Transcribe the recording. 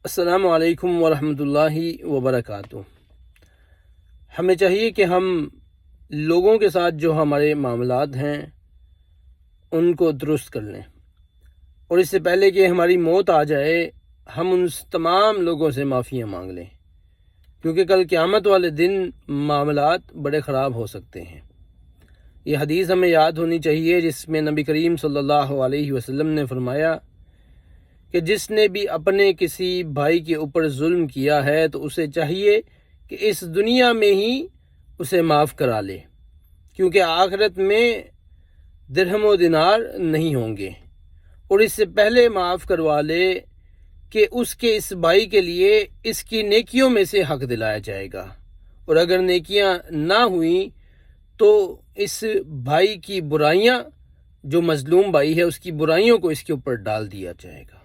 السلام علیکم ورحمۃ اللہ وبرکاتہ۔ ہمیں چاہیے کہ ہم لوگوں کے ساتھ جو ہمارے معاملات ہیں ان کو درست کر لیں، اور اس سے پہلے کہ ہماری موت آ جائے ہم ان تمام لوگوں سے معافیاں مانگ لیں، کیونکہ کل قیامت والے دن معاملات بڑے خراب ہو سکتے ہیں۔ یہ حدیث ہمیں یاد ہونی چاہیے جس میں نبی کریم صلی اللہ علیہ وسلم نے فرمایا کہ جس نے بھی اپنے کسی بھائی کے اوپر ظلم کیا ہے تو اسے چاہیے کہ اس دنیا میں ہی اسے معاف کرا لے، کیونکہ آخرت میں درہم و دینار نہیں ہوں گے، اور اس سے پہلے معاف کروا لے کہ اس کے اس بھائی کے لیے اس کی نیکیوں میں سے حق دلایا جائے گا، اور اگر نیکیاں نہ ہوئیں تو اس بھائی کی برائیاں، جو مظلوم بھائی ہے اس کی برائیوں کو اس کے اوپر ڈال دیا جائے گا۔